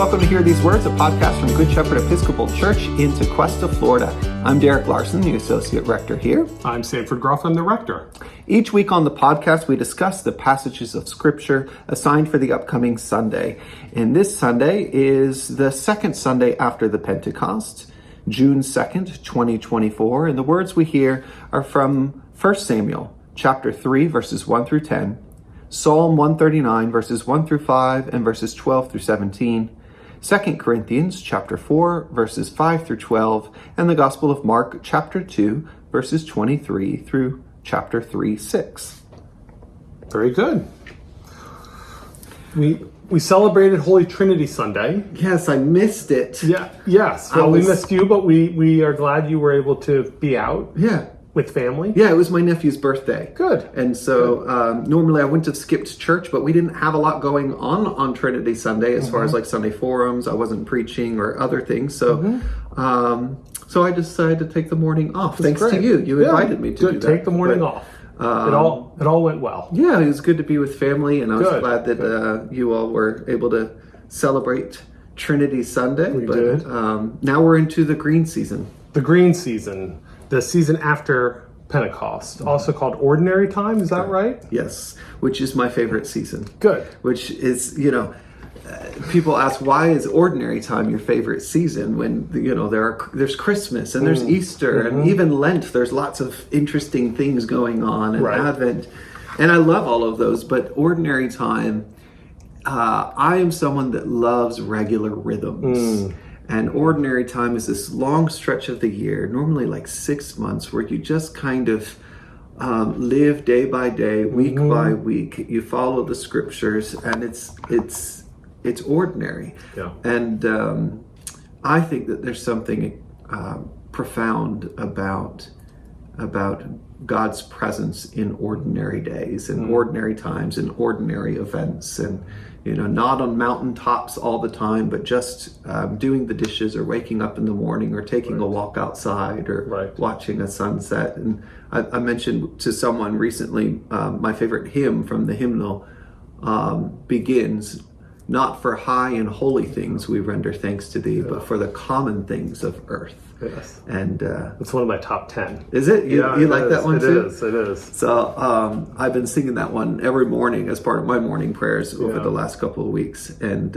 welcome to Hear These Words, a podcast from Good Shepherd Episcopal Church in Tequesta, Florida. I'm Derek Larson, the Associate Rector here. I'm Sanford Groff, I'm the Rector. Each week on the podcast, we discuss the passages of Scripture assigned for the upcoming Sunday. And this Sunday is the second Sunday after the Pentecost, June 2nd, 2024. And the words we hear are from 1 Samuel, chapter 3, verses 1 through 10, Psalm 139, verses 1 through 5, and verses 12 through 17, 2 Corinthians chapter 4, verses 5 through 12, and the Gospel of Mark chapter 2, verses 23 through chapter 3, 6. Very good. We celebrated Holy Trinity Sunday. Yes, I missed it. Yes. Well, we missed you, but we are glad you were able to be out. Yeah. With family? Yeah, it was my nephew's birthday. Good. And so normally I wouldn't have skipped church, but we didn't have a lot going on Trinity Sunday as far as like Sunday forums. I wasn't preaching or other things. So so I decided to take the morning off. Thanks to you. You invited me to do that. Take the morning off. It all went well. Yeah, it was good to be with family, and I was glad that Good. you all were able to celebrate Trinity Sunday. We did. Now we're into the green season. The green season. The season after Pentecost, also called Ordinary Time, is that right? Yes, which is my favorite season. Good. Which is, people ask, why is Ordinary Time your favorite season when, there's Christmas and there's Easter and even Lent, there's lots of interesting things going on, and Advent. And I love all of those, but Ordinary Time, I am someone that loves regular rhythms. And Ordinary Time is this long stretch of the year, normally like 6 months, where you just kind of live day by day, week by week. You follow the Scriptures, and it's ordinary. Yeah. And I think that there's something profound about God's presence in ordinary days and ordinary times and ordinary events, and not on mountaintops all the time, but just doing the dishes or waking up in the morning or taking a walk outside or watching a sunset. And I mentioned to someone recently, my favorite hymn from the hymnal begins, "Not for high and holy things we render thanks to thee, but for the common things of earth." Yes. And it's one of my top 10. Is it? You like that one too? It is. So I've been singing that one every morning as part of my morning prayers over the last couple of weeks, and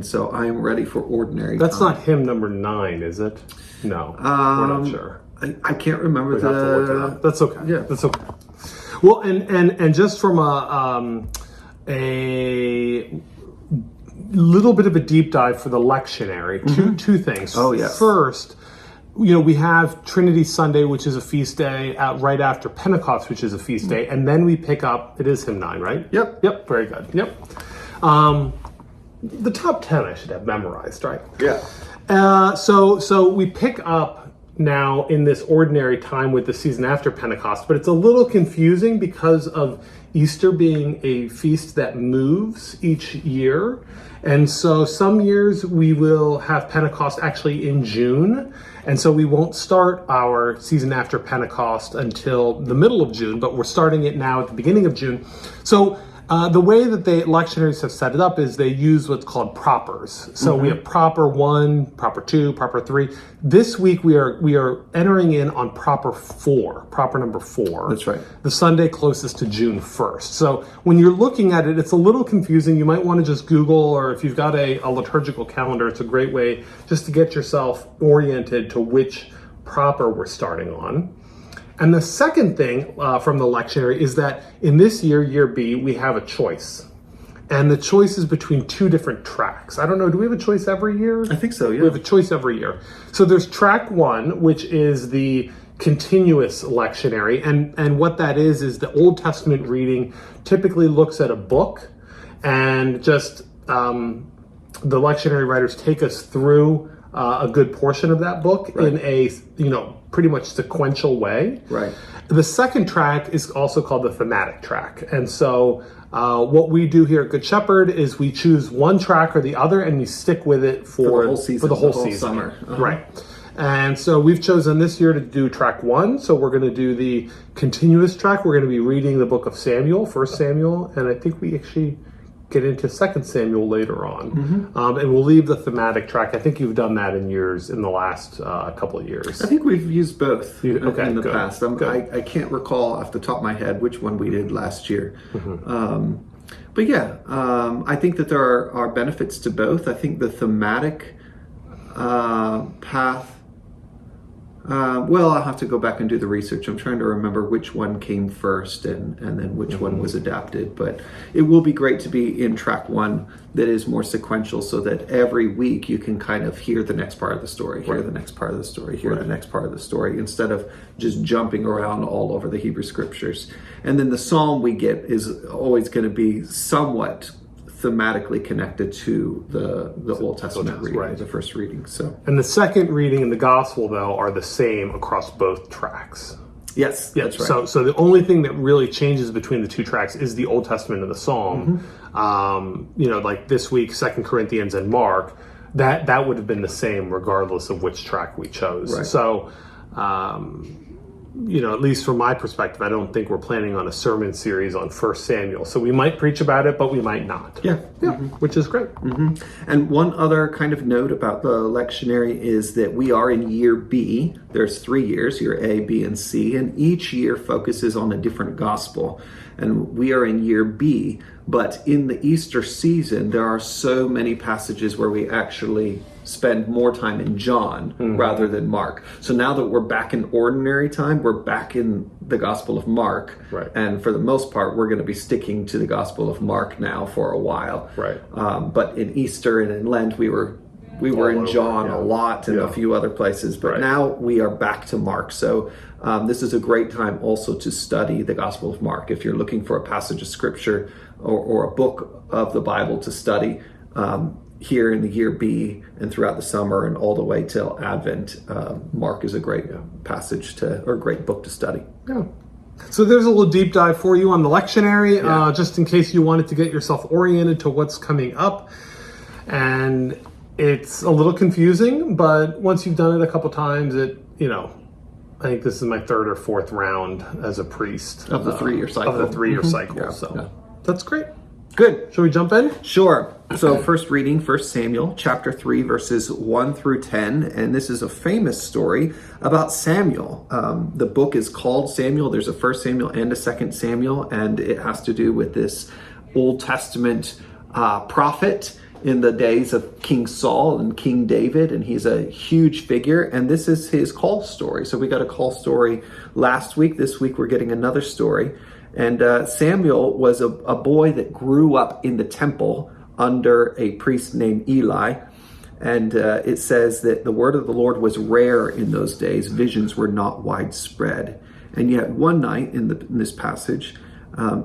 so I am ready for ordinary. That's time. not hymn number 9, is it? No, we're not sure. I can't remember we have to look it up. That's okay. Yeah, that's okay. Well, and just from a little bit of a deep dive for the lectionary, two things. Oh yes. First, we have Trinity Sunday, which is a feast day, right after Pentecost, which is a feast day, and then we pick up, it is hymn 9, right? Yep, very good, yep. The top 10 I should have memorized, right? Yeah. So we pick up now in this ordinary time with the season after Pentecost, but it's a little confusing because of Easter being a feast that moves each year. And so some years we will have Pentecost actually in June. And so we won't start our season after Pentecost until the middle of June, but we're starting it now at the beginning of June. So the way that the lectionaries have set it up is they use what's called propers. So we have proper 1, proper 2, proper 3. This week we are entering in on proper number 4. That's right. The Sunday closest to June 1st. So when you're looking at it, it's a little confusing. You might want to just Google, or if you've got a liturgical calendar, it's a great way just to get yourself oriented to which proper we're starting on. And the second thing from the lectionary is that in this year, year B, we have a choice. And the choice is between 2 different tracks. I don't know, do we have a choice every year? I think so, yeah. We have a choice every year. So there's track 1, which is the continuous lectionary. And what that is the Old Testament reading typically looks at a book, and just the lectionary writers take us through a good portion of that book in a, pretty much sequential way. Right. The second track is also called the thematic track. And so what we do here at Good Shepherd is we choose one track or the other, and we stick with it for the whole season. Summer. Right. And so we've chosen this year to do track 1. So we're going to do the continuous track. We're going to be reading the book of Samuel, 1 Samuel. And I think we actually get into 2 Samuel later on. And we'll leave the thematic track. I think you've done that in the last couple of years. I think we've used both in the good, past. I can't recall off the top of my head which one we did last year. But yeah, I think that there are benefits to both. I think the thematic path, well, I'll have to go back and do the research. I'm trying to remember which one came first and then which one was adapted. But it will be great to be in track one that is more sequential, so that every week you can kind of hear the next part of the story, hear the next part of the story, hear the next part of the story, instead of just jumping around all over the Hebrew Scriptures. And then the psalm we get is always going to be somewhat thematically connected to the Old Testament reading, the first reading. So, and the second reading and the gospel, though, are the same across both tracks. Yes, that's right. So the only thing that really changes between the two tracks is the Old Testament and the Psalm. Like this week, 2 Corinthians and Mark, that would have been the same regardless of which track we chose. Right. So, at least from my perspective, I don't think we're planning on a sermon series on 1 Samuel. So we might preach about it, but we might not. Yeah. Which is great. And one other kind of note about the lectionary is that we are in year B. There's 3 years, year A, B, and C, and each year focuses on a different gospel. And we are in year B, but in the Easter season, there are so many passages where we actually spend more time in John rather than Mark. So now that we're back in ordinary time, we're back in the Gospel of Mark. Right. And for the most part, we're going to be sticking to the Gospel of Mark now for a while. Right. But in Easter and in Lent, we were in John a lot and a few other places. But now we are back to Mark. So this is a great time also to study the Gospel of Mark. If you're looking for a passage of Scripture or a book of the Bible to study, here in the year B and throughout the summer and all the way till Advent, Mark is a great passage or a great book to study. Yeah. So there's a little deep dive for you on the lectionary, just in case you wanted to get yourself oriented to what's coming up. And it's a little confusing, but once you've done it a couple times, I think this is my 3rd or 4th round as a priest. Of the 3-year cycle. Of the 3-year cycle. That's great. Good. Shall we jump in? Sure. So first reading, 1 Samuel, chapter 3, verses 1 through 10. And this is a famous story about Samuel. The book is called Samuel. There's a 1 Samuel and a 2 Samuel. And it has to do with this Old Testament prophet in the days of King Saul and King David. And he's a huge figure. And this is his call story. So we got a call story last week. This week we're getting another story. And Samuel was a boy that grew up in the temple under a priest named Eli. And it says that the word of the Lord was rare in those days. Visions were not widespread. And yet one night in this passage,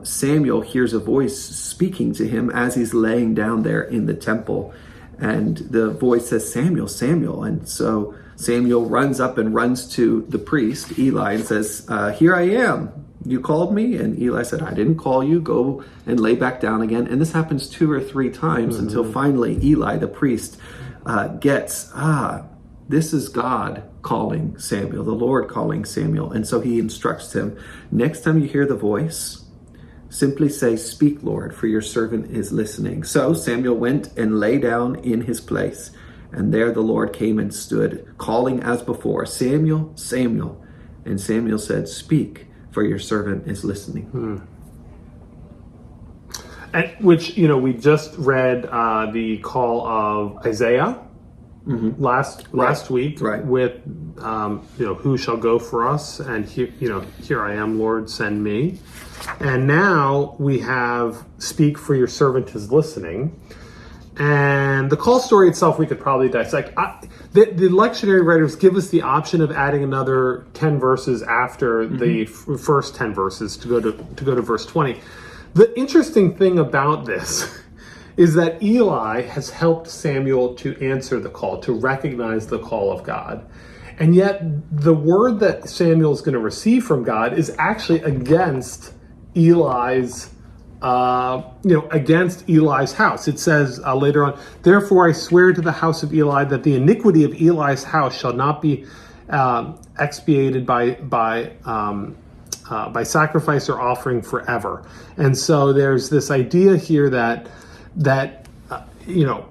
Samuel hears a voice speaking to him as he's laying down there in the temple. And the voice says, "Samuel, Samuel." And so Samuel runs up and runs to the priest, Eli, and says, "Here I am. You called me?" And Eli said, "I didn't call you. Go and lay back down again." And this happens 2 or 3 times until finally Eli, the priest, gets, this is God calling Samuel, the Lord calling Samuel. And so he instructs him, next time you hear the voice, simply say, "Speak, Lord, for your servant is listening." So Samuel went and lay down in his place. And there the Lord came and stood, calling as before, "Samuel, Samuel." And Samuel said, "Speak, for your servant is listening." And which, we just read the call of Isaiah last week with, "Who shall go for us?" And here I am, Lord, send me. And now we have "Speak, for your servant is listening." And the call story itself, we could probably dissect. The lectionary writers give us the option of adding another 10 verses after the first 10 verses to go to verse 20. The interesting thing about this is that Eli has helped Samuel to answer the call, to recognize the call of God. And yet the word that Samuel is going to receive from God is actually against Eli's against Eli's house. It says later on, "Therefore I swear to the house of Eli that the iniquity of Eli's house shall not be expiated by sacrifice or offering forever." And so there's this idea here that that you know,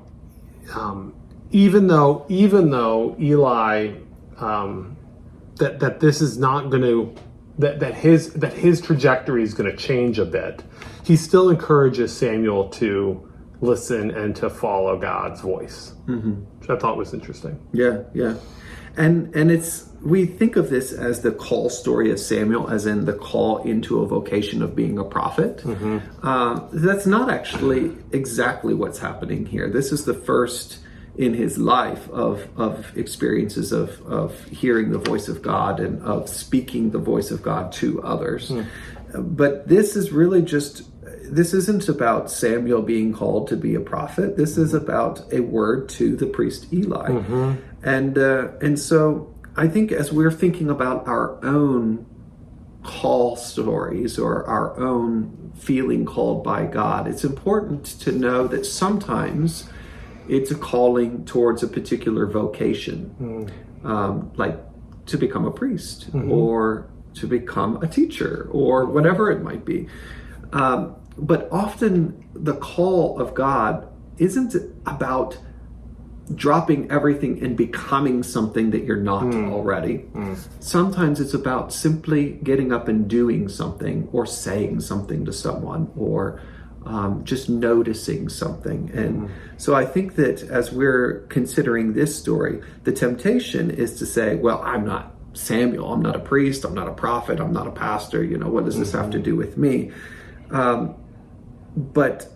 even though Eli, that this is not going to, that his trajectory is going to change a bit, he still encourages Samuel to listen and to follow God's voice, which I thought was interesting. Yeah, yeah. And we think of this as the call story of Samuel, as in the call into a vocation of being a prophet. That's not actually exactly what's happening here. This is the first in his life of experiences of hearing the voice of God and of speaking the voice of God to others. But this is really this isn't about Samuel being called to be a prophet. This is about a word to the priest Eli. And so I think as we're thinking about our own call stories or our own feeling called by God, it's important to know that sometimes it's a calling towards a particular vocation, like to become a priest or to become a teacher or whatever it might be. But often the call of God isn't about dropping everything and becoming something that you're not already. Sometimes it's about simply getting up and doing something or saying something to someone or just noticing something. And so I think that as we're considering this story, the temptation is to say, well, I'm not Samuel, I'm not a priest, I'm not a prophet, I'm not a pastor, what does this have to do with me? But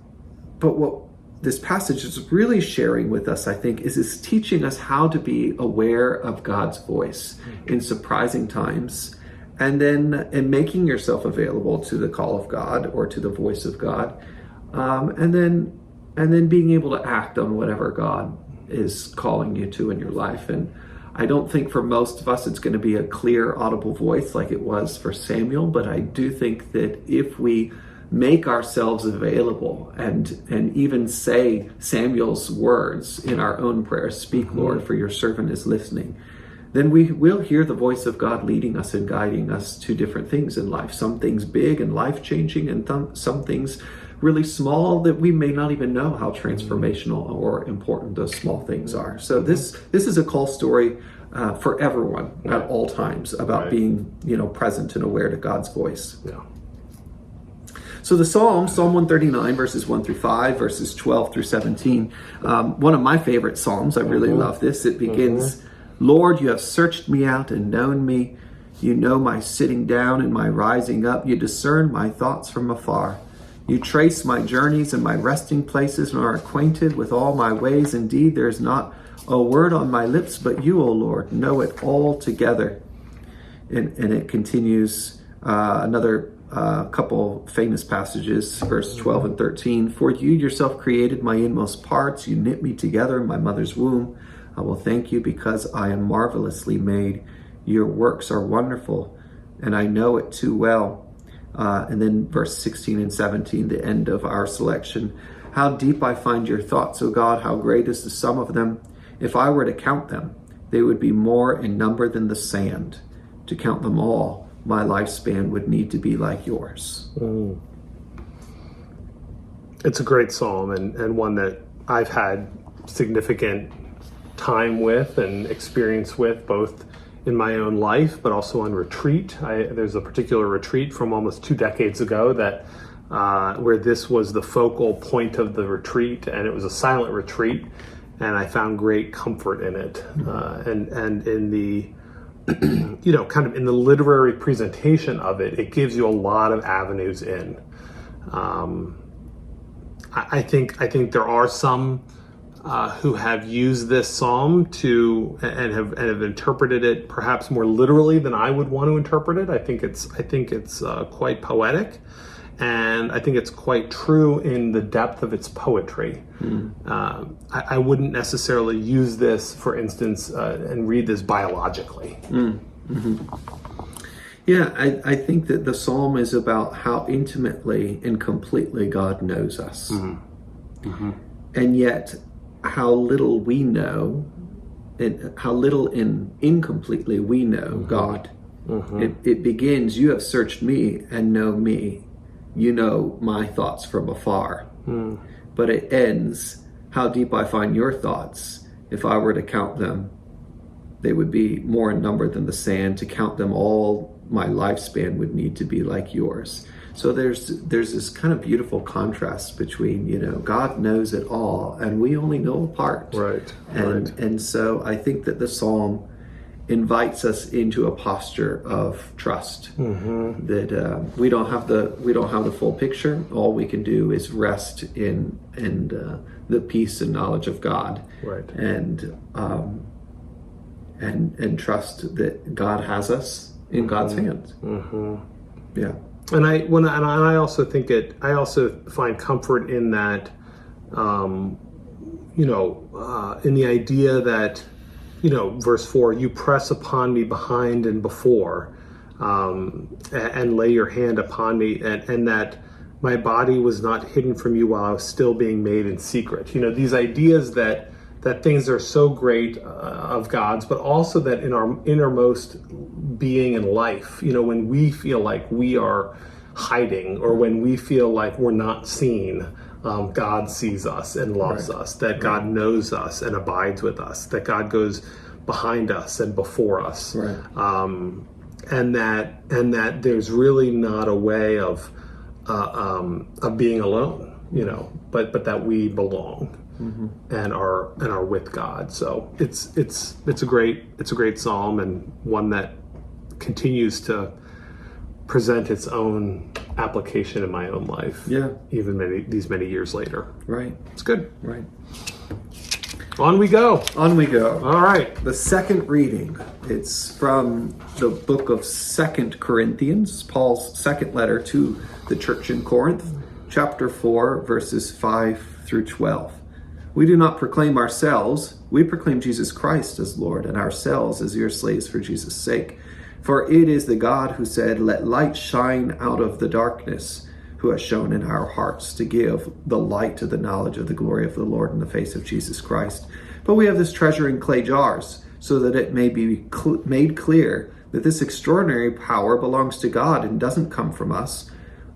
what this passage is really sharing with us, I think, is teaching us how to be aware of God's voice in surprising times, and making yourself available to the call of God or to the voice of God, and then being able to act on whatever God is calling you to in your life. And I don't think for most of us it's going to be a clear, audible voice like it was for Samuel, but I do think that if we make ourselves available and even say Samuel's words in our own prayers, speak, Lord, for your servant is listening, then we will hear the voice of God leading us and guiding us to different things in life. Some things big and life-changing, and some things really small that we may not even know how transformational or important those small things are. So this is a call story for everyone at all times about being present and aware to God's voice. Yeah. So the Psalm 139, verses 1 through 5, verses 12 through 17, one of my favorite Psalms. I really love this. It begins, Lord, you have searched me out and known me. You know my sitting down and my rising up. You discern my thoughts from afar. You trace my journeys and my resting places and are acquainted with all my ways. Indeed, there is not a word on my lips, but you, O Lord, know it all together. And it continues another couple famous passages, verse 12 and 13. For you yourself created my inmost parts. You knit me together in my mother's womb. I will thank you because I am marvelously made. Your works are wonderful, and I know it too well. And then verse 16 and 17, the end of our selection. How deep I find your thoughts, O God, how great is the sum of them. If I were to count them, they would be more in number than the sand. To count them all, my lifespan would need to be like yours. It's a great psalm and one that I've had significant time with and experience with, both in my own life, but also on retreat. There's a particular retreat from almost 2 decades ago that where this was the focal point of the retreat, and it was a silent retreat, and I found great comfort in it, and in the kind of in the literary presentation of it. It gives you a lot of avenues in. I think there are some who have used this psalm and have interpreted it perhaps more literally than I would want to interpret it. I think it's quite poetic, and I think it's quite true in the depth of its poetry. I wouldn't necessarily use this, for instance, and read this biologically. Yeah, I think that the psalm is about how intimately and completely God knows us. And yet how little we know, and how little and incompletely we know God. It begins, you have searched me and know me. You know my thoughts from afar. but it ends, how deep I find your thoughts. If I were to count them, they would be more in number than the sand. To count them all, my lifespan would need to be like yours. So there's this kind of beautiful contrast between, God knows it all and we only know a part. Right. And so I think that the psalm invites us into a posture of trust. That we don't have the full picture. All we can do is rest in the peace and knowledge of God. Right. And trust that God has us in God's hands. Yeah. And I also think I also find comfort in that, in the idea that, verse 4, you press upon me behind and before, and lay your hand upon me, and that my body was not hidden from you while I was still being made in secret. These ideas that things are so great of God's, but also that in our innermost being and life, when we feel like we are hiding or when we feel like we're not seen, God sees us and loves us, that God knows us and abides with us, that God goes behind us and before us. Right. And that there's really not a way of being alone, but that we belong. And are with God. So it's a great psalm, and one that continues to present its own application in my own life. Yeah. Even these many years later. Right. It's good. Right. On we go. On we go. All right. The second reading, it's from the book of 2 Corinthians, Paul's second letter to the church in Corinth, chapter 4, verses 5 through 12. We do not proclaim ourselves. We proclaim Jesus Christ as Lord, and ourselves as your slaves for Jesus' sake. For it is the God who said, let light shine out of the darkness, who has shown in our hearts to give the light to the knowledge of the glory of the Lord in the face of Jesus Christ. But we have this treasure in clay jars, so that it may be made clear that this extraordinary power belongs to God and doesn't come from us.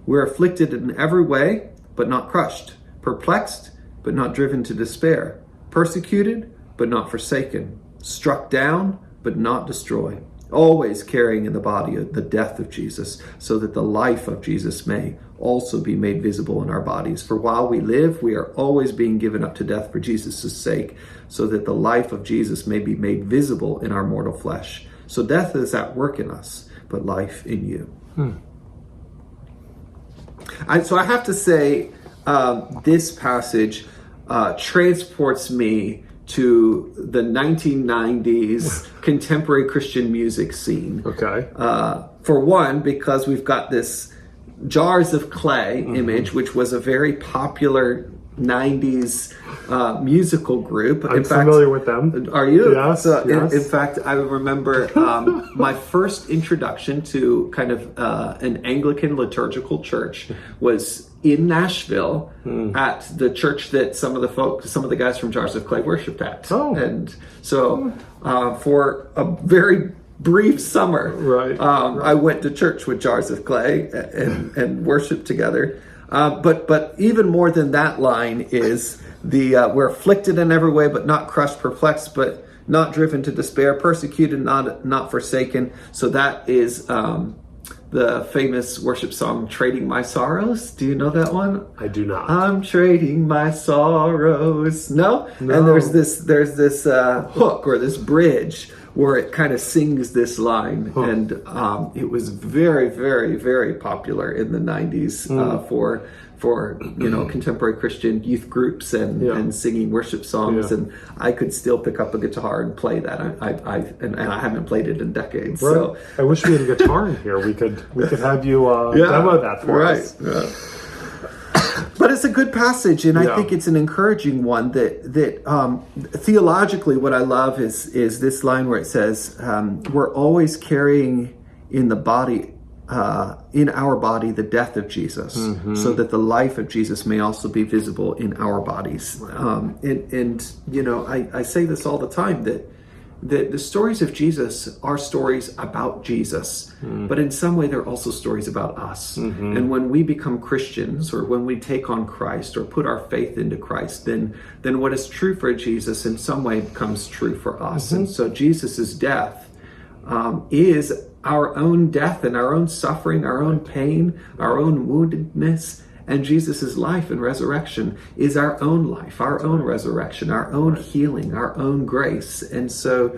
We're afflicted in every way, but not crushed, perplexed, but not driven to despair, persecuted, but not forsaken, struck down, but not destroyed, always carrying in the body the death of Jesus, so that the life of Jesus may also be made visible in our bodies. For while we live, we are always being given up to death for Jesus' sake, so that the life of Jesus may be made visible in our mortal flesh. So death is at work in us, but life in you. So I have to say, this passage transports me to the 1990s contemporary Christian music scene. Okay. For one, because we've got this jars of clay image, which was a very popular 90s musical group. I'm familiar with them. Are you? Yes. So yes. In fact, I remember my first introduction to kind of an Anglican liturgical church was in Nashville at the church that some of the guys from Jars of Clay worshiped at. Oh. And so for a very brief summer, I went to church with Jars of Clay and worshiped together. But even more than that line is we're afflicted in every way, but not crushed, perplexed, but not driven to despair, persecuted, not forsaken. So that is the famous worship song, Trading My Sorrows. Do you know that one? I do not. I'm trading my sorrows. No? And there's this hook or this bridge where it kind of sings this line. And it was very, very, very popular in the 90s for contemporary Christian youth groups and singing worship songs. And I could still pick up a guitar and play that. I haven't played it in decades. Right. So I wish we had a guitar in here. We could have you demo that for us. Yeah. But it's a good passage, and I think it's an encouraging one that theologically what I love is this line where it says, we're always carrying in the body, in our body, the death of Jesus, so that the life of Jesus may also be visible in our bodies. I say this all the time, that that the stories of Jesus are stories about Jesus, but in some way they're also stories about us. And when we become Christians, or when we take on Christ or put our faith into Christ, then what is true for Jesus in some way becomes true for us. And so Jesus's death is our own death and our own suffering, our own pain, our own woundedness. And Jesus' life and resurrection is our own life, our own resurrection, our own healing, our own grace. And so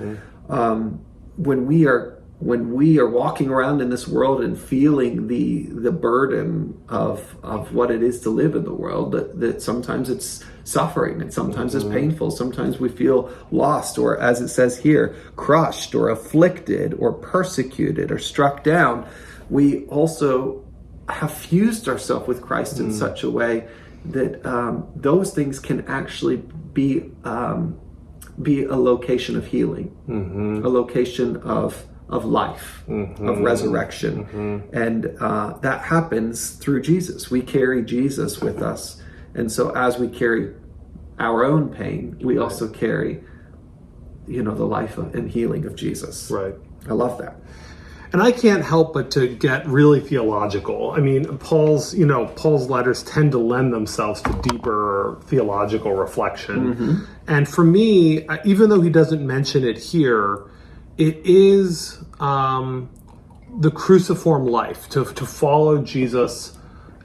when we are walking around in this world and feeling the burden of what it is to live in the world, that sometimes it's suffering and sometimes it's painful, sometimes we feel lost, or as it says here, crushed or afflicted or persecuted or struck down, we also have fused ourselves with Christ in such a way that those things can actually be a location of healing, a location of life, of resurrection. And that happens through Jesus. We carry Jesus with us. And so as we carry our own pain, we also carry, the life and healing of Jesus. Right. I love that. And I can't help but to get really theological. I mean, Paul's letters tend to lend themselves to deeper theological reflection. And for me, even though he doesn't mention it here, it is the cruciform life, to follow Jesus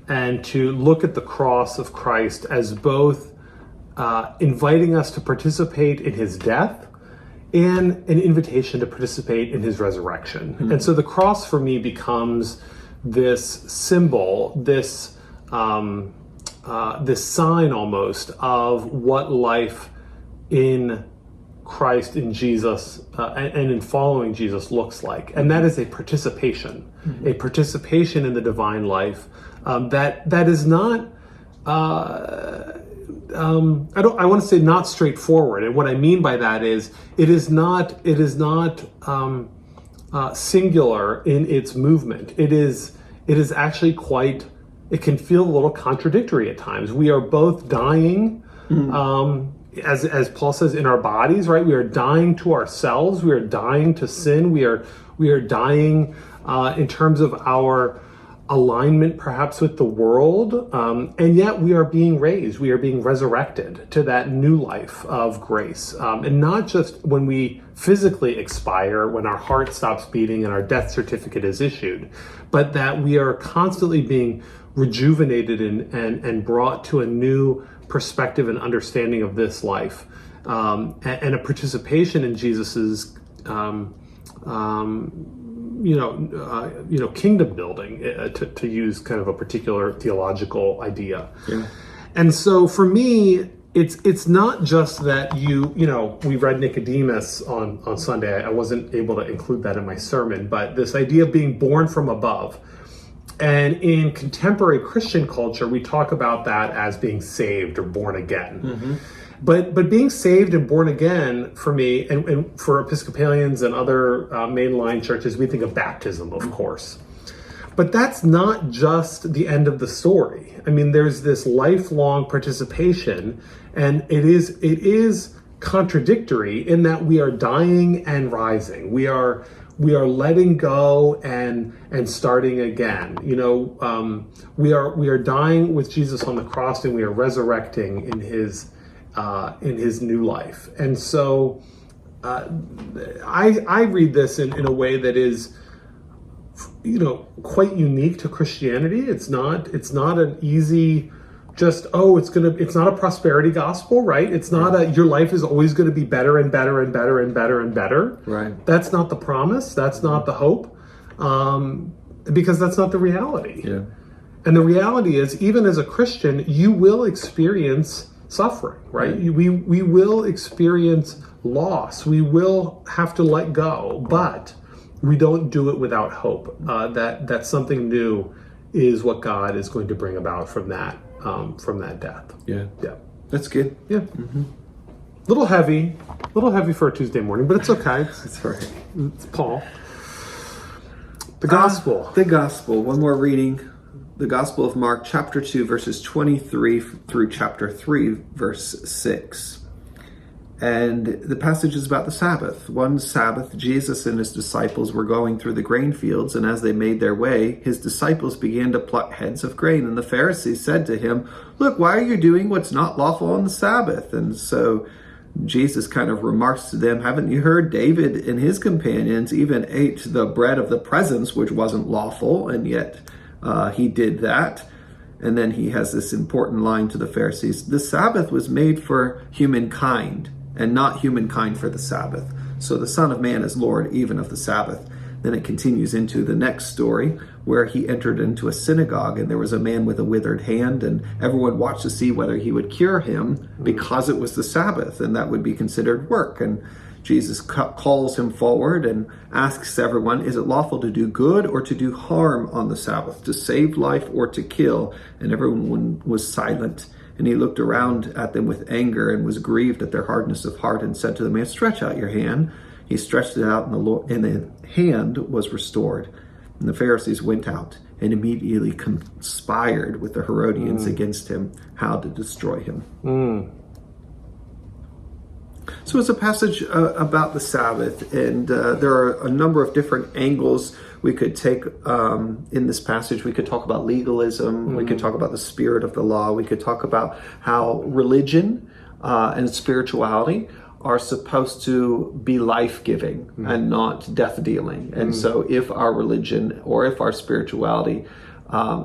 and to look at the cross of Christ as both inviting us to participate in his death and an invitation to participate in his resurrection. And so the cross for me becomes this symbol, this sign almost of what life in Christ, in Jesus, and in following Jesus looks like. And that is a participation in the divine life that is not I want to say not straightforward, and what I mean by that is it is not singular in its movement. It is actually quite. It can feel a little contradictory at times. We are both dying, as Paul says, in our bodies. Right, we are dying to ourselves. We are dying to sin. We are dying in terms of our alignment perhaps with the world, and yet we are being raised, we are being resurrected to that new life of grace. And not just when we physically expire, when our heart stops beating and our death certificate is issued, but that we are constantly being rejuvenated and brought to a new perspective and understanding of this life, and a participation in Jesus's kingdom building, to use kind of a particular theological idea. And so for me, it's not just that we read Nicodemus on Sunday. I wasn't able to include that in my sermon, but this idea of being born from above. And in contemporary Christian culture, we talk about that as being saved or born again. But being saved and born again, for me, and for Episcopalians and other mainline churches, we think of baptism, of course. But that's not just the end of the story. I mean, there's this lifelong participation, and it is contradictory in that we are dying and rising. We are letting go and starting again. We are dying with Jesus on the cross, and we are resurrecting in his new life. And so I read this in a way that is, quite unique to Christianity. It's not an easy, it's not a prosperity gospel, right? It's not your life is always going to be better and better and better and better and better. Right. That's not the promise. That's not the hope, because that's not the reality. Yeah. And the reality is, even as a Christian, you will experience suffering, right? We will experience loss. We will have to let go, but we don't do it without hope that something new is what God is going to bring about from that death. Yeah. That's good. Yeah. Little heavy for a Tuesday morning, but it's okay. That's right. It's Paul. The gospel. The gospel. One more reading. The Gospel of Mark, chapter 2, verses 23 through chapter 3, verse 6. And the passage is about the Sabbath. One Sabbath, Jesus and his disciples were going through the grain fields, and as they made their way, his disciples began to pluck heads of grain. And the Pharisees said to him, "Look, why are you doing what's not lawful on the Sabbath?" And so Jesus kind of remarks to them, "Haven't you heard David and his companions even ate the bread of the presence, which wasn't lawful, and yet he did that?" And then he has this important line to the Pharisees: "The Sabbath was made for humankind, and not humankind for the Sabbath. So the Son of Man is Lord even of the Sabbath." Then it continues into the next story, where he entered into a synagogue, and there was a man with a withered hand, and everyone watched to see whether he would cure him, because it was the Sabbath, and that would be considered work. And Jesus calls him forward and asks everyone, "Is it lawful to do good or to do harm on the Sabbath, to save life or to kill?" And everyone was silent. And he looked around at them with anger and was grieved at their hardness of heart, and said to the man, "Stretch out your hand." He stretched it out, and the hand was restored. And the Pharisees went out and immediately conspired with the Herodians against him, how to destroy him. So it's a passage about the Sabbath, and there are a number of different angles we could take in this passage. We could talk about legalism, we could talk about the spirit of the law, we could talk about how religion and spirituality are supposed to be life-giving and not death-dealing. And so if our religion or if our spirituality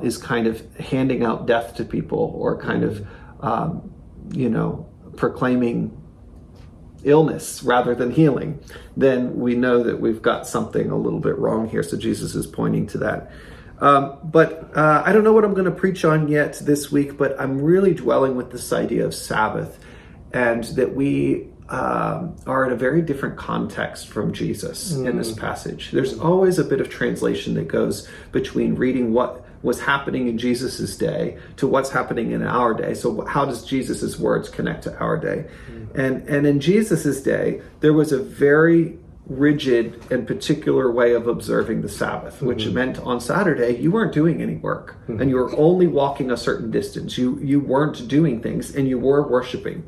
is kind of handing out death to people, or kind of, proclaiming illness rather than healing, then we know that we've got something a little bit wrong here. So Jesus is pointing to that. But I don't know what I'm going to preach on yet this week, but I'm really dwelling with this idea of Sabbath, and that we are in a very different context from Jesus in this passage. There's always a bit of translation that goes between reading what was happening in Jesus's day to what's happening in our day. So how does Jesus's words connect to our day? And in Jesus's day, there was a very rigid and particular way of observing the Sabbath, which meant on Saturday you weren't doing any work, and you were only walking a certain distance. You weren't doing things, and you were worshiping.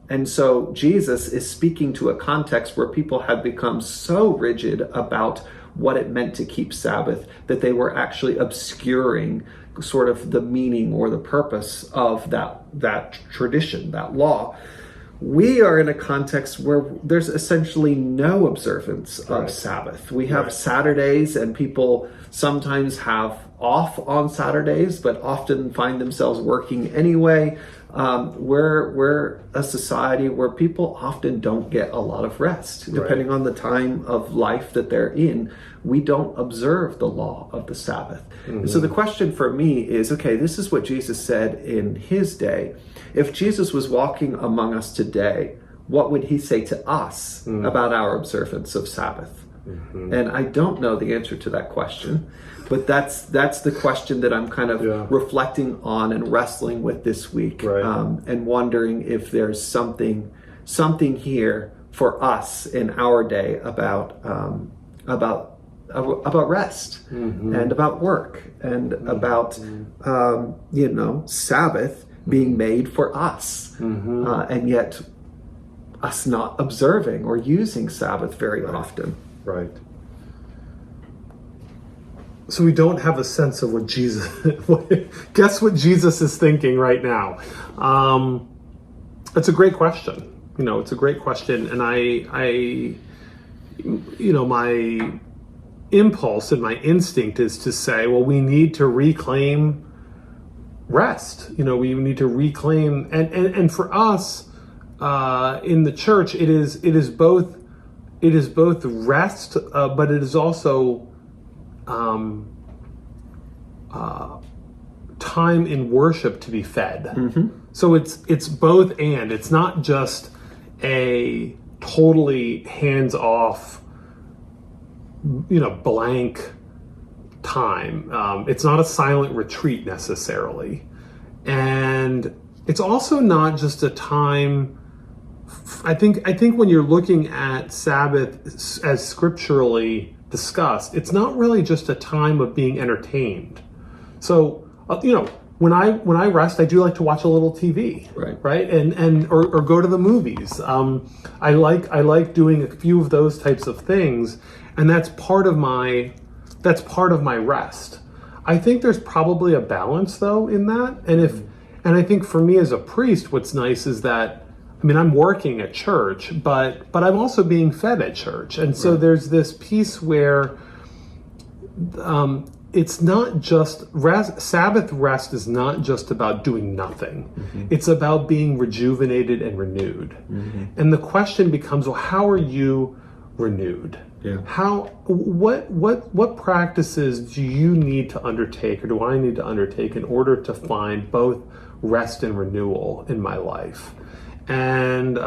And so Jesus is speaking to a context where people had become so rigid about what it meant to keep Sabbath that they were actually obscuring sort of the meaning or the purpose of that tradition, that law. We are in a context where there's essentially no observance of Sabbath. We have Saturdays, and people sometimes have off on Saturdays, but often find themselves working anyway. We're a society where people often don't get a lot of rest, depending on the time of life that they're in. We don't observe the law of the Sabbath. And so the question for me is, okay, this is what Jesus said in his day. If Jesus was walking among us today, what would he say to us about our observance of Sabbath? And I don't know the answer to that question, but that's the question that I'm kind of reflecting on and wrestling with this week, and wondering if there's something here for us in our day about rest and about work and about Sabbath being made for us, and yet us not observing or using Sabbath very often. Right. So we don't have a sense of what Jesus, guess what Jesus is thinking right now. It's a great question. It's a great question. And I my impulse and my instinct is to say, well, we need to reclaim rest. We need to reclaim, and for us in the church, it is both rest, but it is also time in worship to be fed. So it's both and. It's not just a totally hands-off, blank time. It's not a silent retreat necessarily. And it's also not just a time. I think when you're looking at Sabbath as scripturally discussed, it's not really just a time of being entertained. So, when I rest, I do like to watch a little TV, right, and or go to the movies. I like doing a few of those types of things, and that's part of my rest. I think there's probably a balance though in that, and I think for me as a priest, what's nice is that, I mean, I'm working at church, but I'm also being fed at church, and so there's this piece where it's not just rest. Sabbath rest is not just about doing nothing. It's about being rejuvenated and renewed. And the question becomes, well, how are you renewed? What practices do you need to undertake, or do I need to undertake in order to find both rest and renewal in my life? And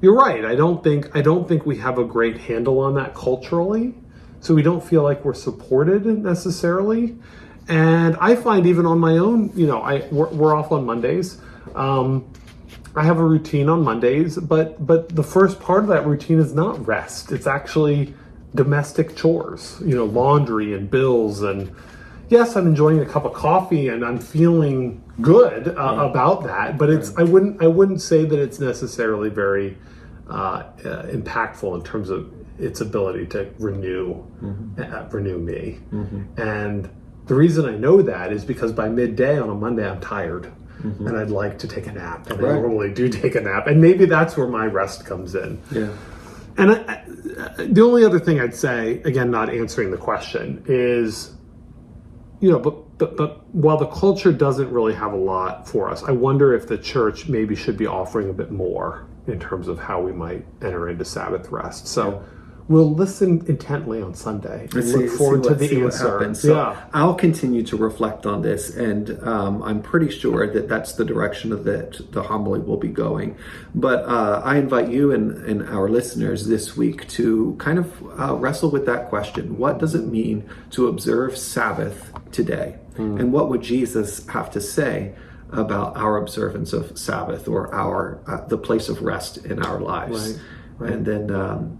you're right. I don't think we have a great handle on that culturally, so we don't feel like we're supported necessarily. And I find even on my own, we're off on Mondays. I have a routine on Mondays, but the first part of that routine is not rest. It's actually domestic chores, laundry and bills. And yes, I'm enjoying a cup of coffee and I'm feeling good about that. But I wouldn't say that it's necessarily very impactful in terms of its ability to renew me. And the reason I know that is because by midday on a Monday, I'm tired. And I'd like to take a nap, and I normally do take a nap, and maybe that's where my rest comes in. And the only other thing I'd say, again, not answering the question, is, but while the culture doesn't really have a lot for us, I wonder if the church maybe should be offering a bit more in terms of how we might enter into Sabbath rest. So we'll listen intently on Sunday and look forward to the answer. So I'll continue to reflect on this, and I'm pretty sure that that's the direction that the homily will be going. But I invite you and our listeners this week to kind of wrestle with that question. What does it mean to observe Sabbath today? And what would Jesus have to say about our observance of Sabbath, or the place of rest in our lives? And then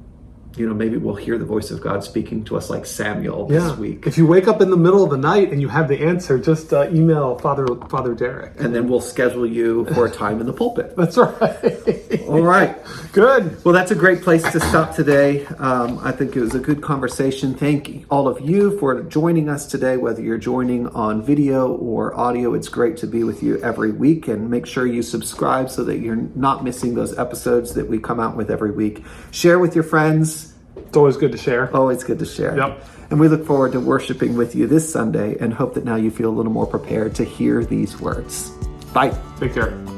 maybe we'll hear the voice of God speaking to us like Samuel this week. If you wake up in the middle of the night and you have the answer, just email Father Derek. And then we'll schedule you for a time in the pulpit. That's right. All right. Good. Well, that's a great place to stop today. I think it was a good conversation. Thank all of you for joining us today, whether you're joining on video or audio. It's great to be with you every week, and make sure you subscribe so that you're not missing those episodes that we come out with every week. Share with your friends. It's always good to share. Always good to share. Yep. And we look forward to worshiping with you this Sunday, and hope that now you feel a little more prepared to hear these words. Bye. Take care.